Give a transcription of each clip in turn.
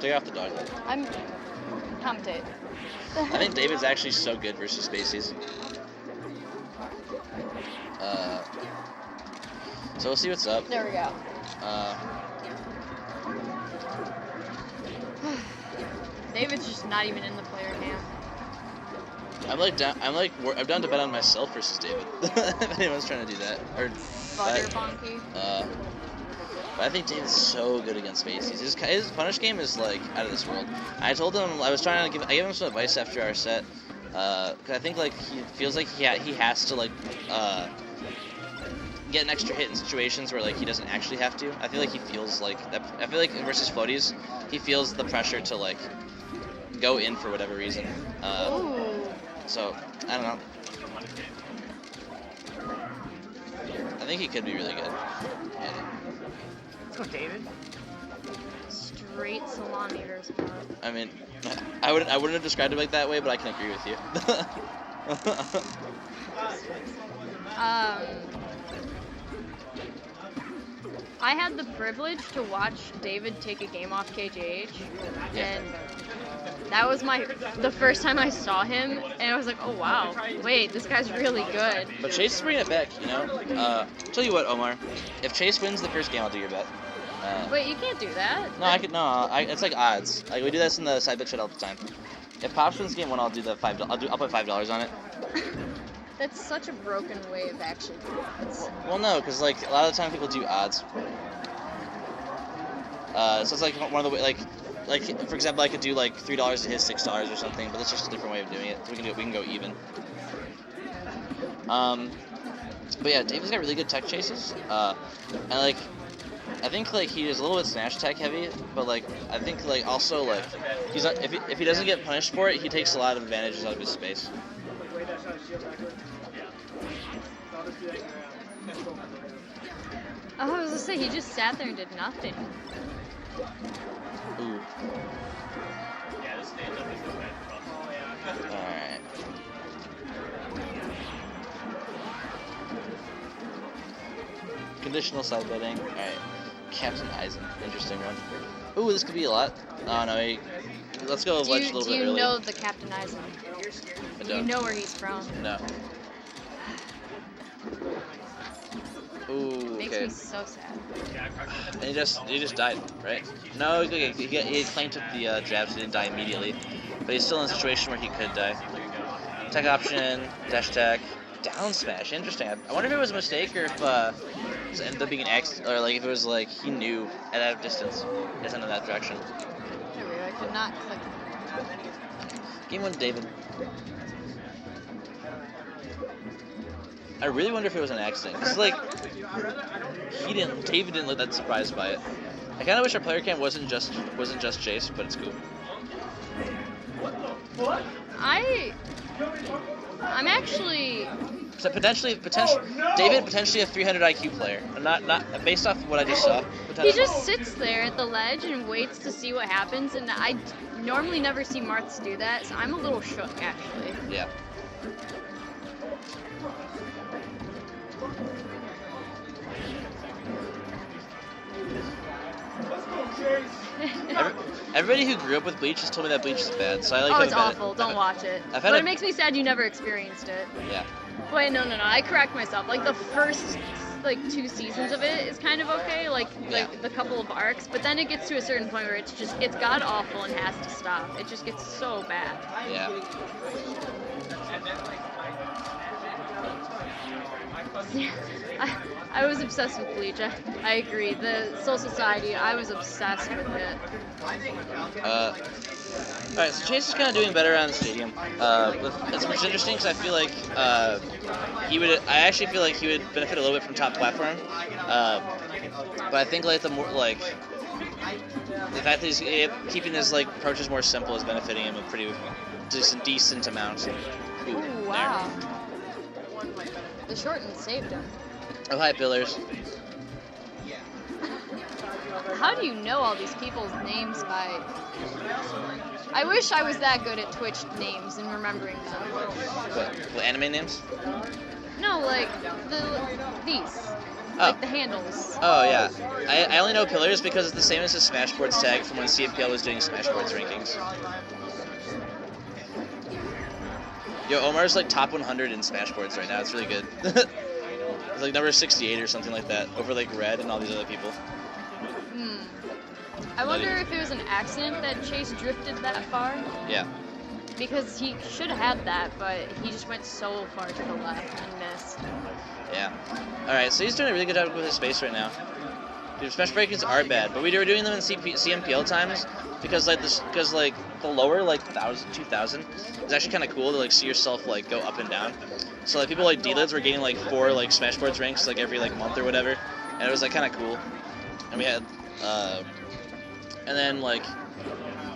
Take off the dog. I'm commentate. I think David's actually so good versus Spaceys. So we'll see what's up. There we go. David's just not even in the player camp. I'm down to bet on myself versus David. If anyone's trying to do that. Or Butter Bonky. But I think David's so good against Spaceys. His punish game is like out of this world. I told him I gave him some advice after our set. Cause I think like he feels like he has to like get an extra hit in situations where like he doesn't actually have to. I feel like he feels like that. I feel like versus floaties, he feels the pressure to like go in for whatever reason. So I don't know. I think he could be really good. Let's go, David. Straight salami versus Marth. I mean, I wouldn't have described it like that way, but I can agree with you. I had the privilege to watch David take a game off KJH, and that was the first time I saw him, and I was like, oh wow, wait, this guy's really good. But Chase is bringing it back, you know? Tell you what, Omar, if Chase wins the first game, I'll do your bet. Wait, you can't do that. No, it's like odds. Like we do this in the side bet shit all the time. If Pops wins game one, I'll do the $5. I'll put $5 on it. That's such a broken way of actually doing it. Well, no, because like a lot of the time people do odds. So it's like one of the like for example, I could do like $3 to his $6 or something, but that's just a different way of doing it. So we can go even. But yeah, David's got really good tech chases. And like I think like he is a little bit smash tech heavy, but like I think like also like he's not, if he doesn't get punished for it, he takes a lot of advantages out of his space. I was gonna say he just sat there and did nothing. Ooh. Alright. Conditional side betting. Alright. Captain Eisen. Interesting one. Ooh, this could be a lot. Oh no, let's go ledge a little bit early. Do you know the Captain Eisen? Do you know where he's from? No. Ooh, Makes me so sad. And he just died, right? No, he claimed took the jab, so he didn't die immediately. But he's still in a situation where he could die. Tech option, dash tech, down smash. Interesting. I wonder if it was a mistake or if it ended up being an accident, or like if it was like he knew at that distance it's in that direction. I could not click. Game 1, David. I really wonder if it was an accident. Cause like David didn't look that surprised by it. I kind of wish our player camp wasn't just Chase, but it's cool. I'm actually. So potentially, David potentially a 300 IQ player. Not based off what I just saw. He just sits there at the ledge and waits to see what happens, and I normally never see Marths do that, so I'm a little shook actually. Yeah. Everybody who grew up with Bleach has told me that Bleach is bad, so I like. Oh, it's awful! Don't watch it. But it makes me sad you never experienced it. Yeah. Wait, no. I correct myself. Like the first 2 seasons of it is kind of okay, like the couple of arcs, but then it gets to a certain point where it's god awful and has to stop. It just gets so bad. Yeah. I was obsessed with Bleach. I agree. The Soul Society, I was obsessed with it. Alright, so Chase is kind of doing better on the stadium. It's interesting because I feel like I actually feel like he would benefit a little bit from top platform. But I think like the fact that he's keeping his like approaches more simple is benefiting him a pretty decent amount. Ooh, wow. The shorten saved him. Oh, hi, Pillars. How do you know all these people's names by... I wish I was that good at Twitch names and remembering them. What anime names? No, like, these. Like the handles. Oh, yeah. I only know pillars because it's the same as the Smashboards tag from when CFPL was doing Smashboards rankings. Yo, Omar's like top 100 in Smashboards right now. It's really good. It's like number 68 or something like that, over like Red and all these other people. I wonder if it was an accident that Chase drifted that far. Yeah. Because he should have had that, but he just went so far to the left and missed. Yeah. Alright, so he's doing a really good job with his space right now. Dude, smash breakings are bad, but we were doing them in CMPL times because like the lower like 1,000, 2,000 is actually kind of cool to like see yourself like go up and down. So like people like D-Lids were getting like 4 like Smashboards ranks like every like month or whatever, and it was like kind of cool. And we had and then like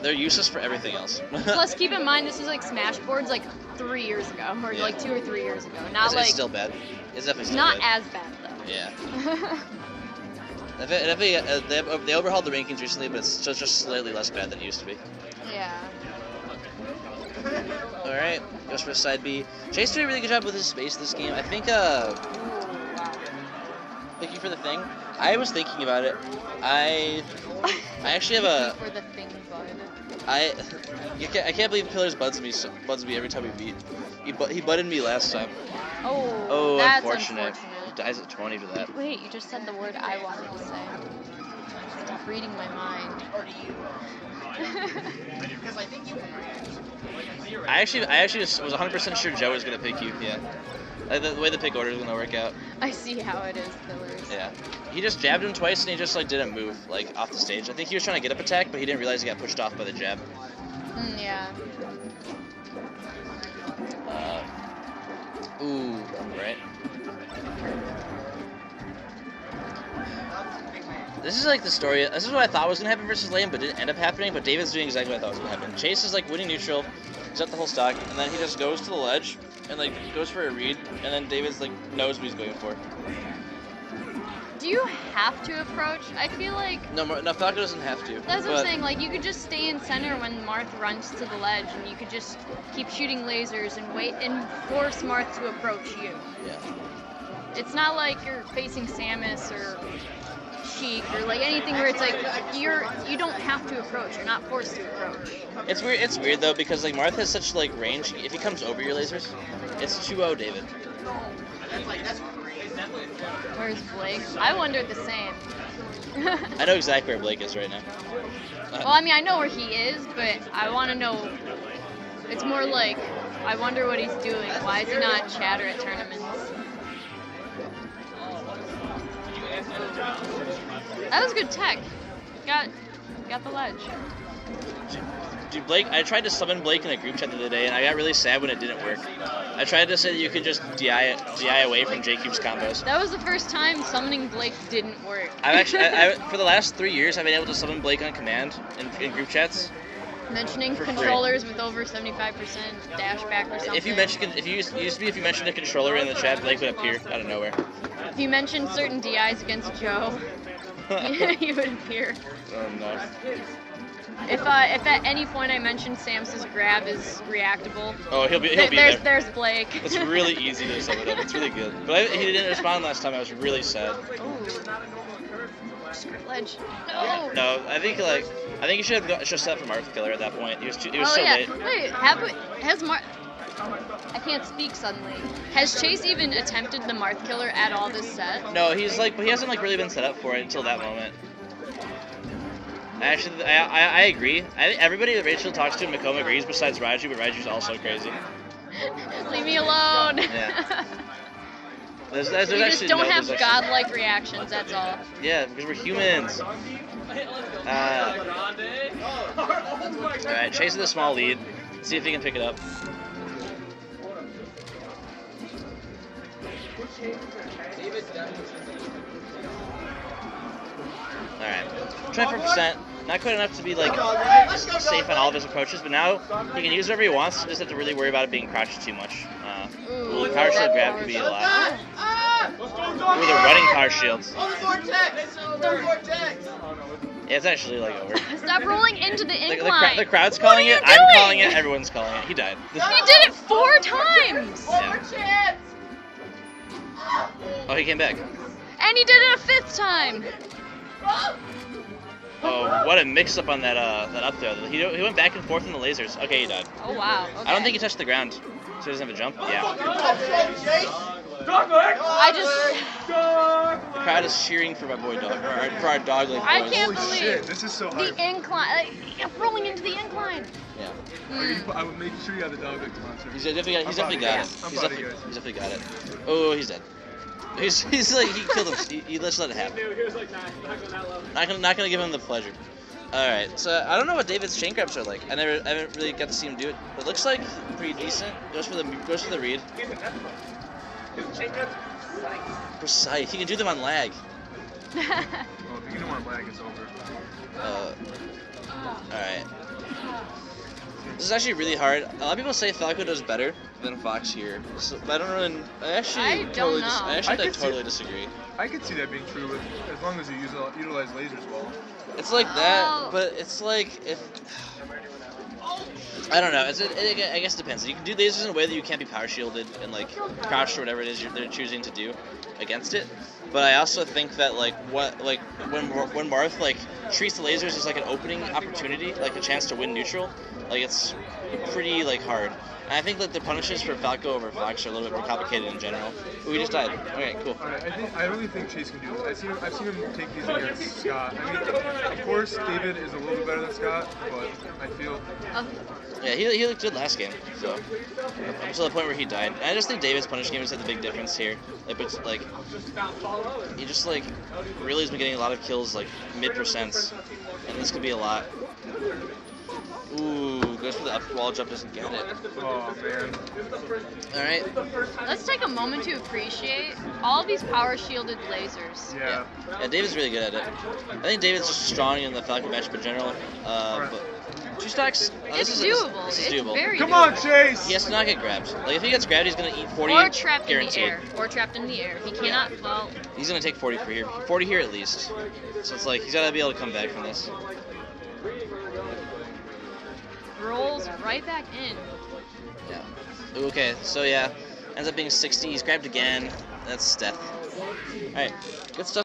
they're useless for everything else. Plus, keep in mind this is like Smashboards like 3 years ago, or like 2 or 3 years ago. Not it's still bad. It's definitely still not bad. as bad though. Yeah. They overhauled the rankings recently, but it's just slightly less bad than it used to be. Yeah. Alright, goes for side B. Chase did a really good job with his space this game. I think, thank you for the thing. I was thinking about it. I actually have a... for the thing, bud. I can't believe Pillars buds me every time we beat. He butted me last time. Oh, that's unfortunate. He dies at 20 for that. Wait, you just said the word I wanted to say. Stop reading my mind. I actually just was 100% sure Joe was gonna pick you. Yeah, like the way the pick order is gonna work out. I see how it is, Pillars. Yeah, he just jabbed him twice and he just like didn't move like off the stage. I think he was trying to get up attack, but he didn't realize he got pushed off by the jab. Yeah. Ooh, right. This is like the story. This is what I thought was gonna happen versus Lane, but didn't end up happening. But David's doing exactly what I thought was gonna happen. Chase is like winning neutral, he's at the whole stock, and then he just goes to the ledge and like goes for a read, and then David's like knows what he's going for. Do you have to approach? I feel like... No, Falco doesn't have to. That's what I'm saying. Like, you could just stay in center when Marth runs to the ledge, and you could just keep shooting lasers and wait and force Marth to approach you. Yeah. It's not like you're facing Samus or Sheik or like anything where it's like you don't have to approach. You're not forced to approach. It's weird. It's weird though because like Marth has such like range. If he comes over your lasers, it's 2-0 David. Where's Blake? I wondered the same. I know exactly where Blake is right now. Well, I mean, I know where he is, but I want to know. It's more like, I wonder what he's doing. Why is he not chatter at tournaments? That was good tech. Got the ledge. Dude, Blake, I tried to summon Blake in a group chat the other day, and I got really sad when it didn't work. I tried to say that you could just DI away from J-Cube's combos. That was the first time summoning Blake didn't work. I've actually, for the last 3 years, I've been able to summon Blake on command in group chats. Mentioning controllers with over 75% dash back or something. If you mentioned a controller in the chat, Blake would appear out of nowhere. If you mentioned certain DIs against Joe, he would appear. Oh no. If at any point I mentioned Samus's grab is reactable, oh he'll be there. There's Blake. It's really easy to summon him. It's really good. But he didn't respond last time. I was really sad. Ledge. No. No, I think you should have just set for Marth Killer at that point. He was so late. Wait, has Marth? I can't speak suddenly. Has Chase even attempted the Marth Killer at all this set? No, he hasn't like really been set up for it until that moment. Actually, I agree. Everybody that Rachel talks to, Makoma agrees besides Raiju, but Raiju's also crazy. Leave me alone. Yeah. We just don't have godlike reactions, that's all. Yeah, because we're humans. Alright, chasing the small lead. See if he can pick it up. Alright, 24%. Not quite enough to be like safe on all of his approaches, but now he can use whatever he wants. Just have to really worry about it being crouched too much. Power shield grab could be a lot. Ooh, they're running power shields. Yeah, it's actually like over. Stop rolling into the incline. The crowd's calling it. I'm calling it. Everyone's calling it. He died. He did it 4 times. Yeah. Oh, he came back. And he did it a 5th time. Oh, what a mix-up on that up throw. He went back and forth in the lasers. Okay, he died. Oh wow. Okay. I don't think he touched the ground, so he doesn't have a jump. Yeah. I just. The crowd is cheering for my boy dog, for our dog like I boys. can't Holy believe shit, this is so hype. the incline. Rolling into the incline. Yeah. I would make sure you have the dog like sponsor. He's definitely got it. I'm proud of you guys. He's definitely got it. Oh, he's dead. He's like he killed him. He let's let it happen. Not gonna give him the pleasure. All right, so I don't know what David's chain grabs are like. I haven't really got to see him do it. But it looks like pretty decent. Goes for the read. Precise. He can do them on lag. Well, if you get him on lag, it's over. All right. This is actually really hard. A lot of people say Falco does better than Fox here, so, but I don't really. I don't know. I totally disagree. I could see that being true with, as long as you utilize lasers well. It's like that, but it's like if I don't know. I guess it depends. You can do lasers in a way that you can't be power shielded and like crouched or whatever it is they're choosing to do against it. But I also think that when Marth like treats the lasers as like an opening opportunity, like a chance to win neutral, like it's pretty like hard. And I think that the punishes for Falco over Fox are a little bit more complicated in general. Ooh, we just died. Okay, cool. Alright, I really think Chase can do this. I've seen him take these against Scott. I mean, of course, David is a little bit better than Scott, but I feel. Yeah, he looked good last game, so to the point where he died. And I just think David's punish game has had the big difference here. Like he just like really has been getting a lot of kills like mid-percents, and this could be a lot. Ooh, goes for the up wall jump, doesn't get it. Oh man. All right. Let's take a moment to appreciate all these power shielded lasers. Yeah. Yeah, David's really good at it. I think David's just strong in the Falco matchup in general. But 2 stacks. It's doable. This is It's doable. very Come doable. on, Chase! He has to not get grabbed. Like if he gets grabbed, he's gonna eat 40. Or trapped guaranteed. in the air. Or trapped in the air. He cannot. Well. He's gonna take 40 for here. 40 here at least. So it's like he's gotta be able to come back from this. Rolls right back in. Yeah. Okay. So yeah, ends up being 60. He's grabbed again. That's death. All right. Good stuff.